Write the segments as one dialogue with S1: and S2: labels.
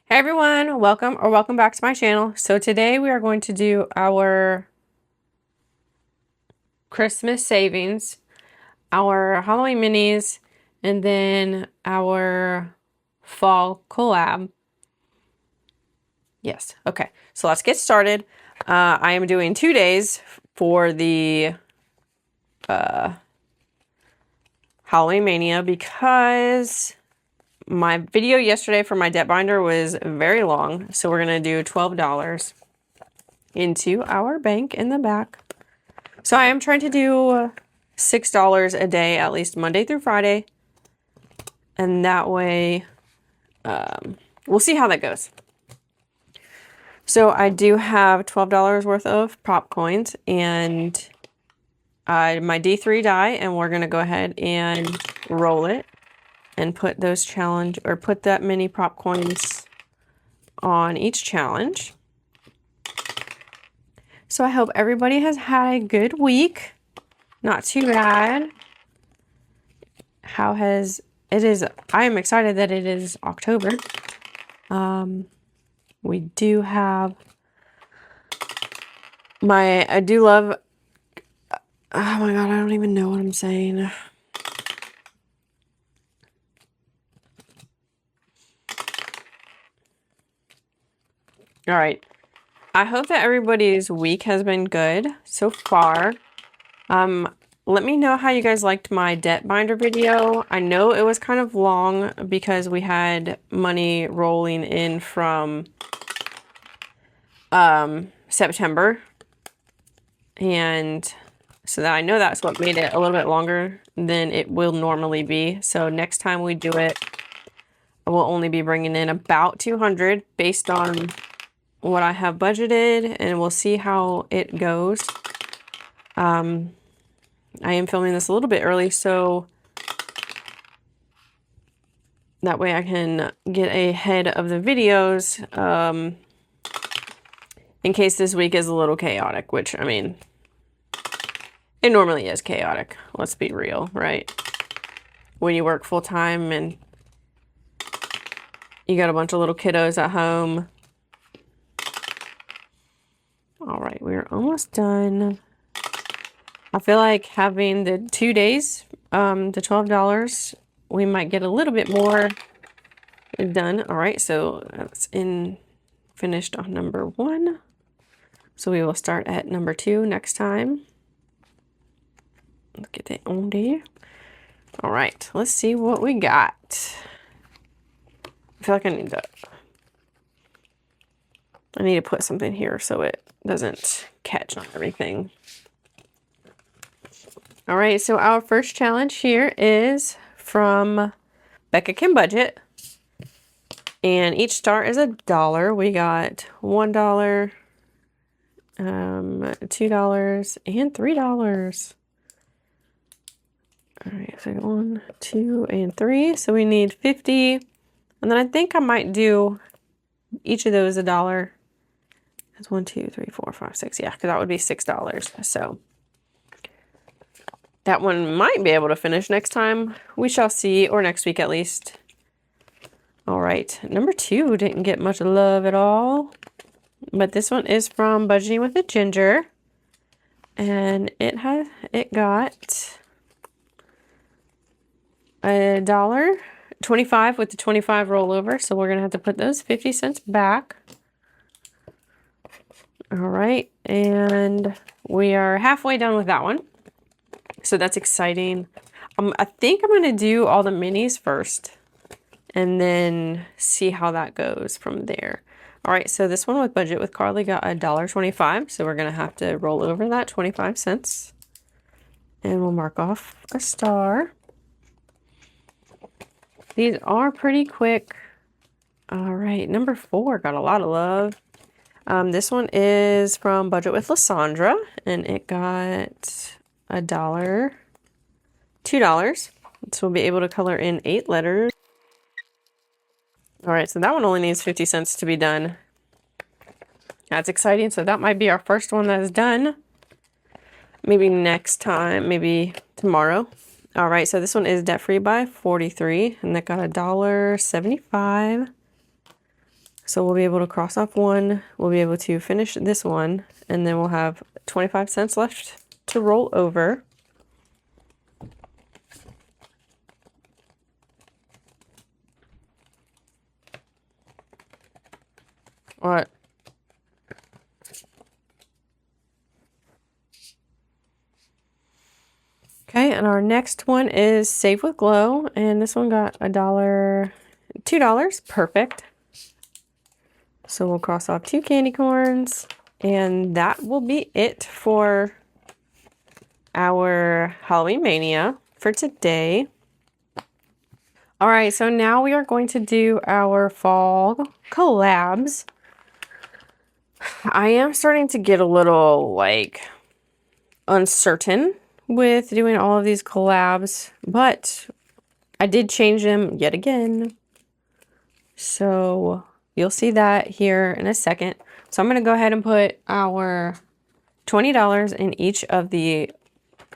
S1: Hey everyone, welcome back to my channel. So today we are going to do our Christmas savings, our Halloween minis, and then our fall collab. Yes, okay. So let's get started. I am doing 2 days for the Halloween mania because my video yesterday for my debt binder was very long. So we're going to do $12 into our bank in the back. So I am trying to do $6 a day, at least Monday through Friday. And that way, we'll see how that goes. So I do have $12 worth of prop coins and my D3 die, and we're going to go ahead and roll it and put those put that many prop coins on each challenge. So I hope everybody has had a good week. Not too bad. I am excited that it is October. We do have I do love, oh my God, I don't even know what I'm saying. All right. I hope that everybody's week has been good so far. Let me know how you guys liked my debt binder video. I know it was kind of long because we had money rolling in from September. And so that I know that's what made it a little bit longer than it will normally be. So next time we do it, we'll only be bringing in about 200 based on what I have budgeted, and we'll see how it goes. I am filming this a little bit early, so that way I can get ahead of the videos in case this week is a little chaotic, which, I mean, it normally is chaotic. Let's be real, right? When you work full time and you got a bunch of little kiddos at home. All right, we're almost done. I feel like having the 2 days, the $12, we might get a little bit more done. All right, so that's finished on number 1. So we will start at number 2 next time. Let's get that on there. All right, let's see what we got. I feel like I need to put something here so it doesn't catch on everything. All right, so our first challenge here is from Becca Can Budget. And each star is $1. We got $1, $2, and $3. All right, so 1, 2, and 3. So we need 50. And then I think I might do each of those $1. That's 1, 2, 3, 4, 5, 6. Yeah, because that would be $6. So that one might be able to finish next time. We shall see, or next week at least. All right, number 2 didn't get much love at all. But this one is from Budgeting with a Ginger. And it got $1.25 with the 25 rollover. So we're going to have to put those 50 cents back. All right, and we are halfway done with that one. So that's exciting. I think I'm going to do all the minis first and then see how that goes from there. All right, so this one with Budget with Carly got $1.25. So we're going to have to roll over that 25 cents. And we'll mark off a star. These are pretty quick. All right, number 4 got a lot of love. This one is from Budget with Lysandra, and it got $1, $2. So we'll be able to color in 8 letters. All right, so that one only needs 50 cents to be done. That's exciting. So that might be our first one that is done. Maybe next time, maybe tomorrow. All right, so this one is Debt Free by 43, and that got $1.75. So we'll be able to cross off one. We'll be able to finish this one. And then we'll have 25 cents left to roll over. What? Okay, and our next one is Save with Glow, and this one got $1, $2, perfect. So we'll cross off 2 candy corns, and that will be it for our Halloween Mania for today. All right, so now we are going to do our fall collabs. I am starting to get a little like uncertain with doing all of these collabs, but I did change them yet again. So you'll see that here in a second. So I'm going to go ahead and put our $20 in each of the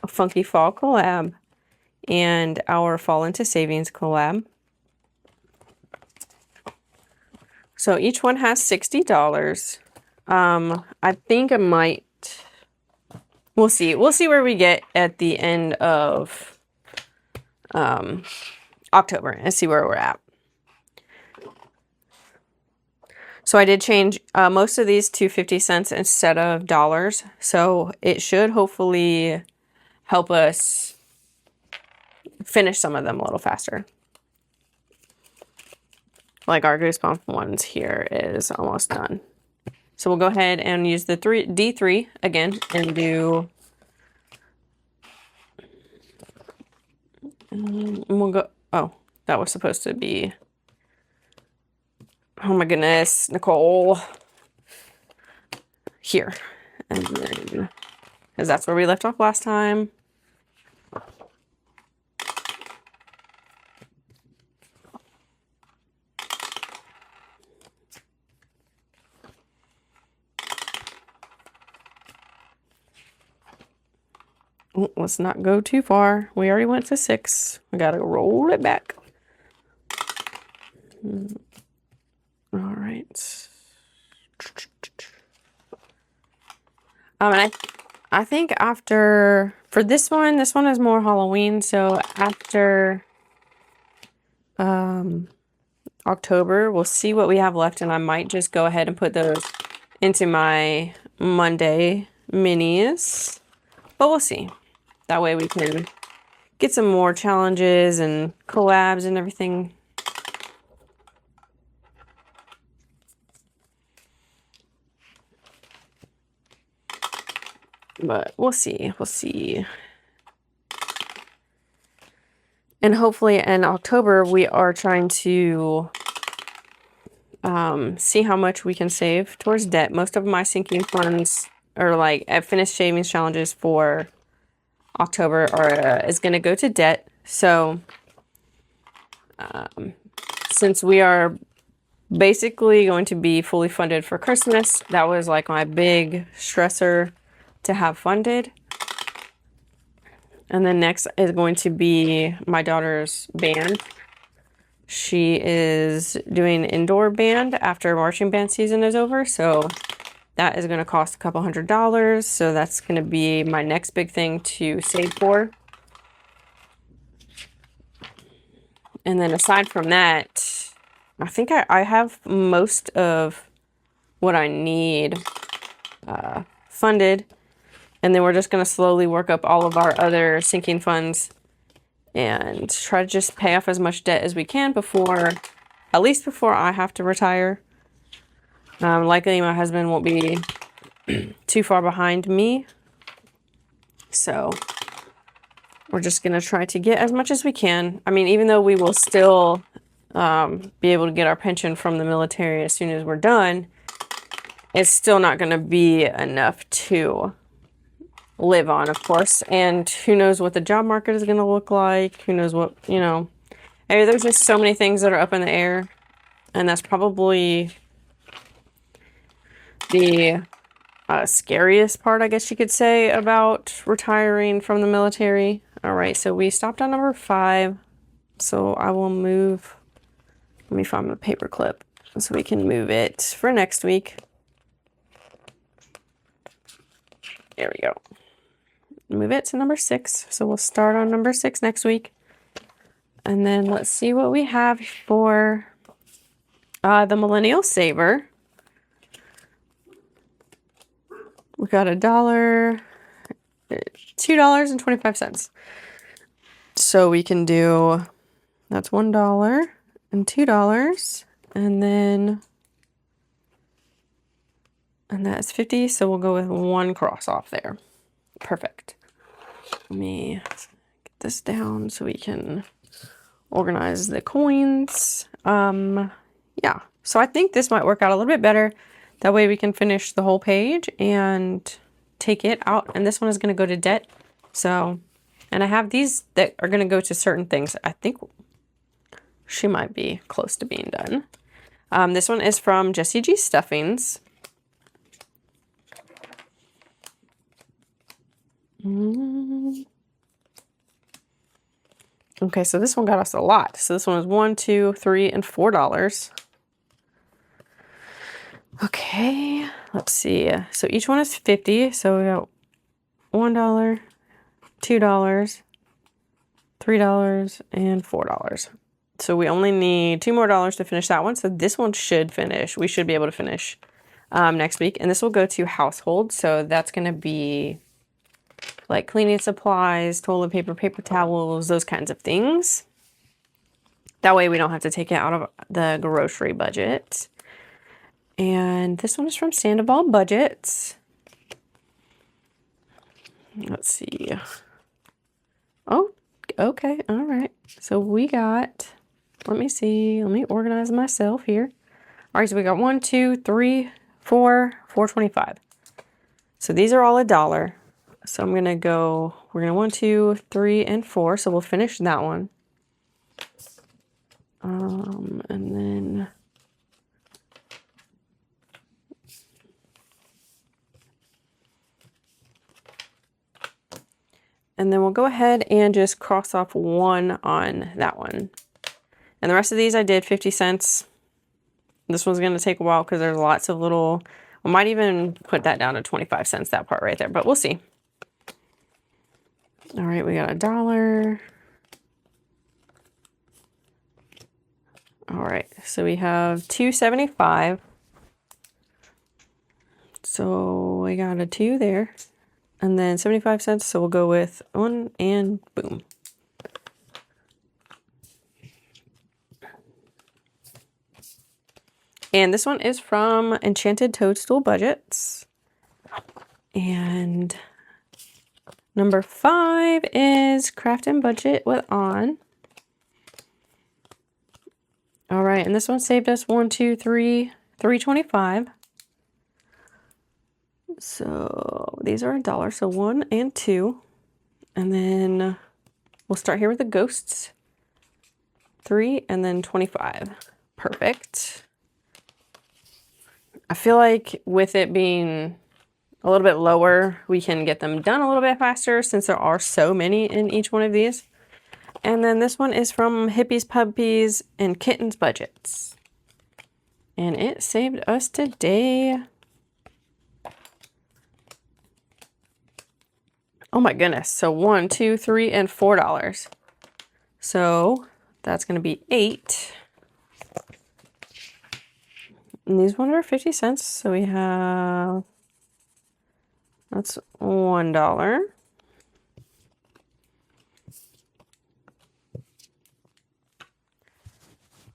S1: Funky Fall collab and our Fall into Savings collab. So each one has $60. I think it might, we'll see where we get at the end of October and see where we're at. So I did change most of these to 50 cents instead of dollars. So it should hopefully help us finish some of them a little faster. Like our Goosebump ones here is almost done. So we'll go ahead and use the D3 again and do, and we'll go, oh, that was supposed to be, oh my goodness, Nicole, here. And then, because that's where we left off last time. Oh, let's not go too far. We already went to 6. We gotta roll it back. All right. And I think after, for this one is more Halloween. So after October, we'll see what we have left, and I might just go ahead and put those into my Monday minis. But we'll see. That way we can get some more challenges and collabs and everything. But we'll see. We'll see. And hopefully in October, we are trying to see how much we can save towards debt. Most of my sinking funds, or like at finished savings challenges for October, is going to go to debt. So since we are basically going to be fully funded for Christmas, that was like my big stressor to have funded. And then next is going to be my daughter's band. She is doing indoor band after marching band season is over. So that is going to cost a couple $100. So that's going to be my next big thing to save for. And then aside from that, I think I have most of what I need funded. And then we're just going to slowly work up all of our other sinking funds and try to just pay off as much debt as we can before, at least before I have to retire. Likely my husband won't be too far behind me. So we're just going to try to get as much as we can. I mean, even though we will still be able to get our pension from the military as soon as we're done, it's still not going to be enough to live on, of course. And who knows what the job market is going to look like. Who knows what, you know. I mean, there's just so many things that are up in the air. And that's probably the scariest part, I guess you could say, about retiring from the military. All right, so we stopped on number 5. So I will move. Let me find my paper clip. so we can move it for next week. There we go. Move it to number 6. So we'll start on number 6 next week. And then let's see what we have for the Millennial Saver. We got $1, $2.25. So we can do, that's $1 and $2, and that's 50. So we'll go with 1 cross off there. Perfect. Let me get this down so we can organize the coins. Yeah, so I think this might work out a little bit better. That way we can finish the whole page and take it out. And this one is going to go to debt. So, and I have these that are going to go to certain things. I think she might be close to being done. This one is from Jessie G Stuffings. Okay, so this one got us a lot. So this one is $1, $2, $3, and $4. Okay, let's see. So each one is 50. So we got $1, $2, $3, and $4. So we only need 2 more dollars to finish that one. So this one should finish. We should be able to finish next week. And this will go to household. So that's going to be like cleaning supplies, toilet paper, paper towels, those kinds of things. That way we don't have to take it out of the grocery budget. And this one is from Sandoval Budgets. Let's see. Oh, okay. All right. So we got, let me see. Let me organize myself here. All right. So we got 1, 2, 3, 4, $4.25. So these are all $1. So I'm going to go, we're going to 1, 2, 3, and 4. So we'll finish that one. And then we'll go ahead and just cross off 1 on that one. And the rest of these I did 50 cents. This one's going to take a while because there's lots of little, I might even put that down to 25 cents, that part right there, but we'll see. All right, we got $1. All right, so we have $2.75. So we got a 2 there. And then 75 cents, so we'll go with 1 and boom. And this one is from Enchanted Toadstool Budgets. And number 5 is Craft and Budget with On. All right, and this one saved us 1, 2, 3, $3.25. So these are $1, so 1 and 2. And then we'll start here with the ghosts. 3 and then 25. Perfect. I feel like with it being a little bit lower, we can get them done a little bit faster since there are so many in each one of these. And then this one is from Hippies, Puppies, and Kittens Budgets. And it saved us today. Oh my goodness. So 1, 2, 3, and $4. So that's going to be 8. And these ones are 50 cents. So we have, that's $1.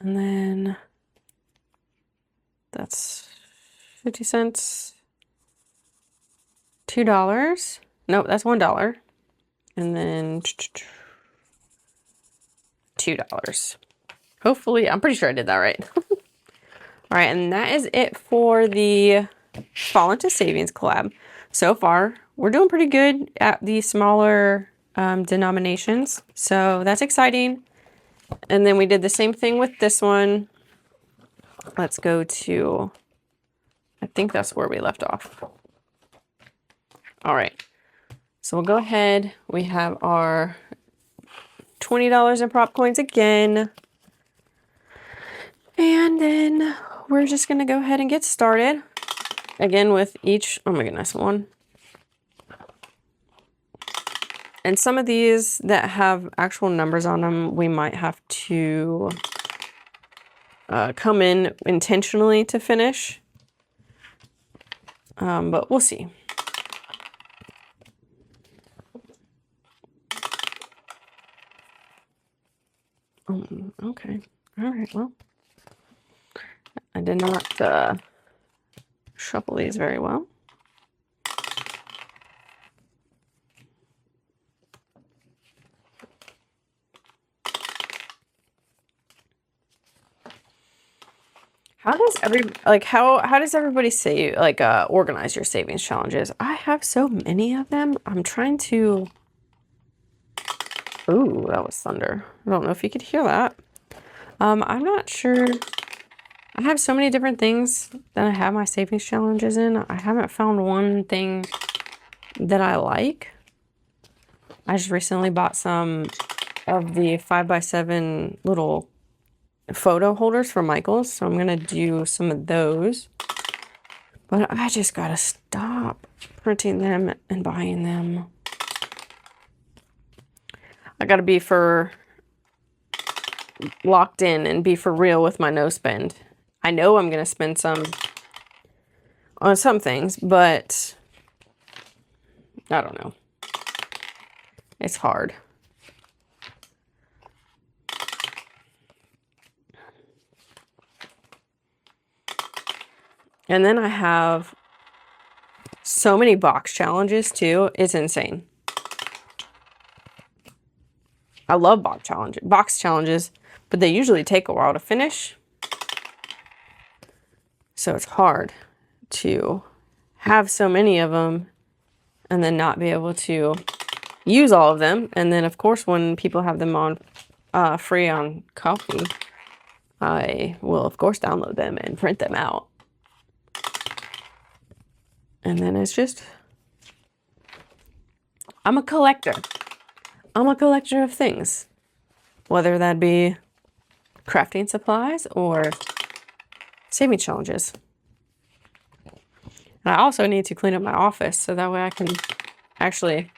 S1: And then that's 50 cents. $2. Nope, that's $1. And then $2. Hopefully, I'm pretty sure I did that right. All right, and that is it for the Fall Into Savings collab. So far, we're doing pretty good at the smaller denominations. So that's exciting. And then we did the same thing with this one. Let's go to, I think that's where we left off. All right. So we'll go ahead. We have our $20 in prop coins again. And then we're just going to go ahead and get started. Again with each, oh my goodness, one. And some of these that have actual numbers on them, we might have to come in intentionally to finish. But we'll see. Okay. All right. Well, I did not shuffle these very well. How does how does everybody say organize your savings challenges? I have so many of them. I'm trying to. Ooh, that was thunder. I don't know if you could hear that. I'm not sure. I have so many different things that I have my savings challenges in. I haven't found one thing that I like. I just recently bought some of the 5x7 little photo holders for Michael's, so I'm gonna do some of those. But I just gotta stop printing them and buying them. I gotta be locked in and be for real with my no spend. I know I'm gonna spend some on some things, but I don't know. It's hard. And then I have so many box challenges too. It's insane. I love box challenges, but they usually take a while to finish. So it's hard to have so many of them and then not be able to use all of them. And then of course, when people have them on free on Coffee, I will of course download them and print them out. And then it's just, I'm a collector. I'm a collector of things, whether that be crafting supplies or saving challenges. And I also need to clean up my office so that way I can actually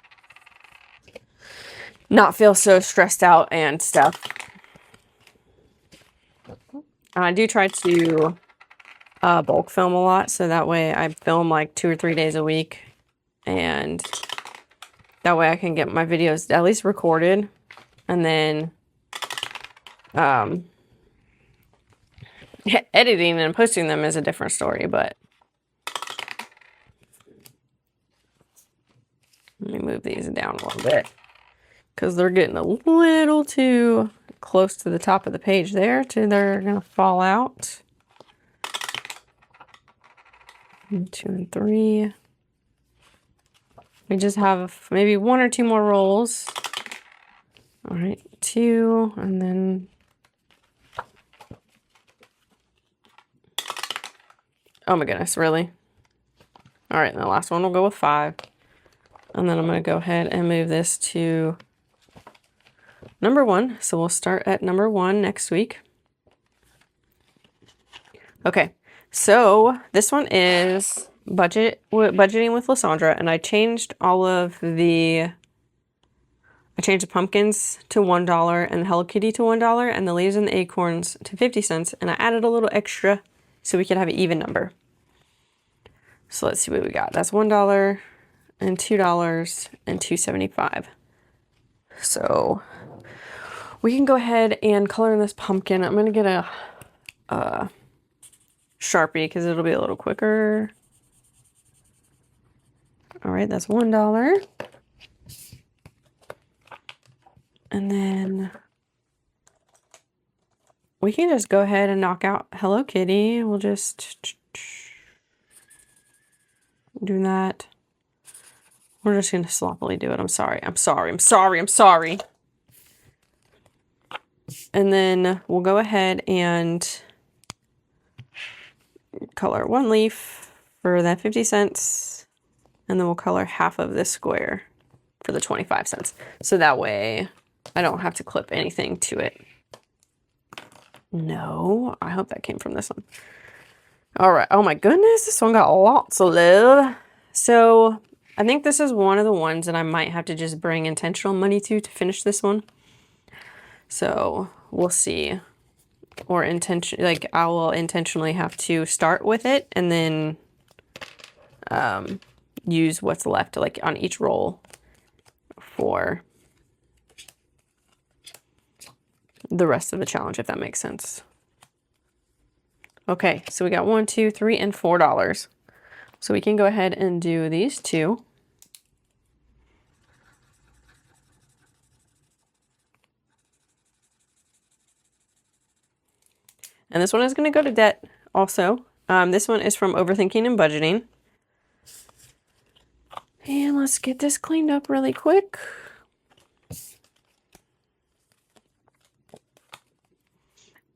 S1: not feel so stressed out and stuff. And I do try to bulk film a lot, so that way I film like 2 or 3 days a week, and that way I can get my videos at least recorded, and then editing and posting them is a different story. But let me move these down a little bit because they're getting a little too close to the top of the page there, they're gonna fall out. 1, 2, and 3. We just have maybe 1 or 2 more rolls. All right, 2, and then oh my goodness, really? All right, and the last one will go with 5. And then I'm going to go ahead and move this to number 1. So we'll start at number 1 next week. Okay, so this one is budgeting with Lysandra, and I changed the pumpkins to $1 and the Hello Kitty to $1 and the leaves and the acorns to 50 cents, and I added a little extra so we could have an even number. So let's see what we got. That's $1 and $2 and $2.75. So we can go ahead and color in this pumpkin. I'm gonna get a Sharpie because it'll be a little quicker. All right, that's $1. And then we can just go ahead and knock out Hello Kitty. We'll just do that. We're just going to sloppily do it. I'm sorry. And then we'll go ahead and color 1 leaf for that 50 cents. And then we'll color half of this square for the 25 cents. So that way I don't have to clip anything to it. No, I hope that came from this one. All right. Oh my goodness. This one got lots of love. So I think this is one of the ones that I might have to just bring intentional money to finish this one. So we'll see. Or like I will intentionally have to start with it and then use what's left like on each roll for the rest of the challenge, if that makes sense. Okay, so we got $1, $2, $3, and $4. So we can go ahead and do these two. And this one is going to go to debt also. This one is from Overthinking and Budgeting. And let's get this cleaned up really quick.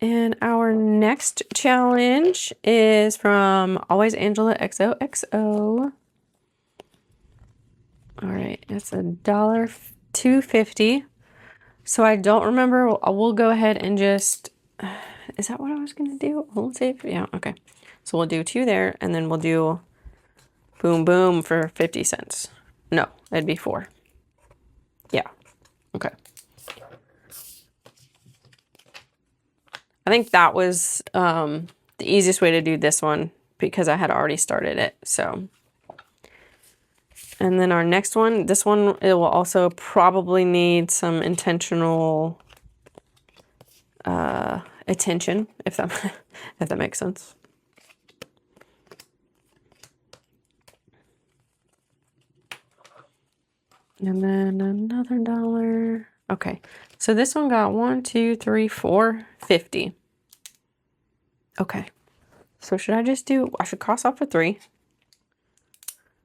S1: And our next challenge is from Always Angela XOXO. All right, it's $2.50. So I don't remember. We'll go ahead and just, is that what I was going to do? Let's see. Yeah, okay. So we'll do 2 there, and then we'll do boom, boom for 50 cents. No, it'd be 4. Yeah, okay. I think that was the easiest way to do this one because I had already started it, so. And then our next one, this one, it will also probably need some intentional attention, if that makes sense. And then another $1. Okay, so this one got 1, 2, 3, 4, 50. Okay, so should I just do, I should cross off a 3.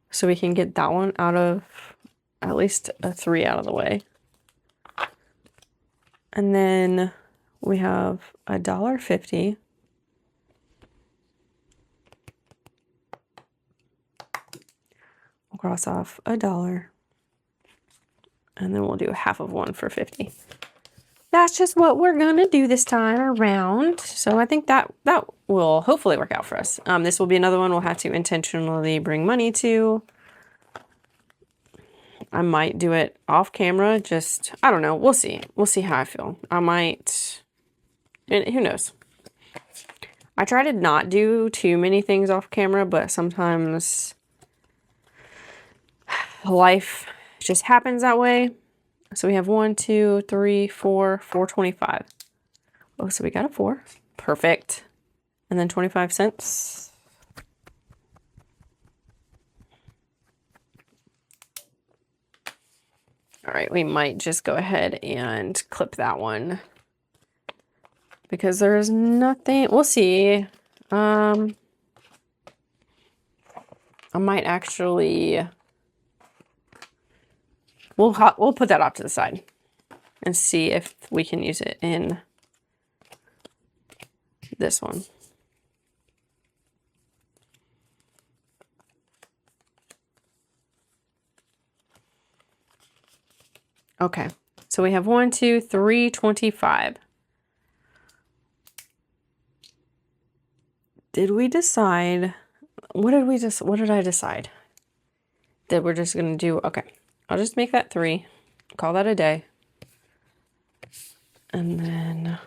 S1: So we can get that one out of, at least a 3 out of the way. And then we have $1.50. We'll cross off $1. And then we'll do half of 1 for 50. That's just what we're gonna do this time around. So I think that will hopefully work out for us. This will be another one we'll have to intentionally bring money to. I might do it off camera, just, I don't know. We'll see. We'll see how I feel. I might, who knows? I try to not do too many things off camera, but sometimes life just happens that way. So we have 1, 2, 3, 4, 4.25. Oh, so we got a 4. Perfect. And then 25 cents. All right, we might just go ahead and clip that one because there's nothing. We'll see. I might actually. We'll put that off to the side and see if we can use it in this one. Okay, so we have 1, 2, 3, 25. Did we decide? What did I decide? That we're just gonna do, okay. I'll just make that 3, call that a day. And then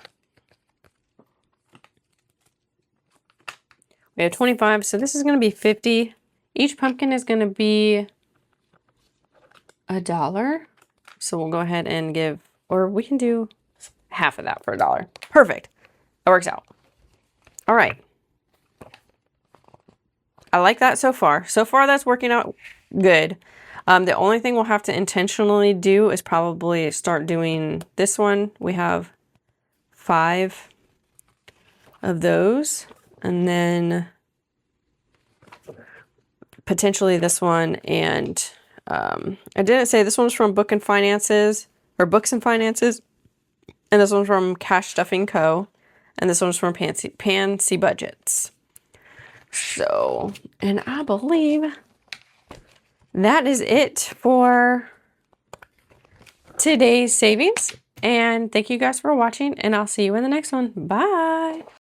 S1: we have 25, so this is gonna be 50. Each pumpkin is gonna be $1. So we'll go ahead and give, or we can do half of that for $1. Perfect. That works out. All right. I like that so far. So far that's working out good. The only thing we'll have to intentionally do is probably start doing this one. We have 5 of those, and then potentially this one. And I didn't say this one's from Books and Finances, and this one's from Cash Stuffing Co. And this one's from Pansy Budgets. So, and I believe that is it for today's savings. And thank you guys for watching, and I'll see you in the next one. Bye.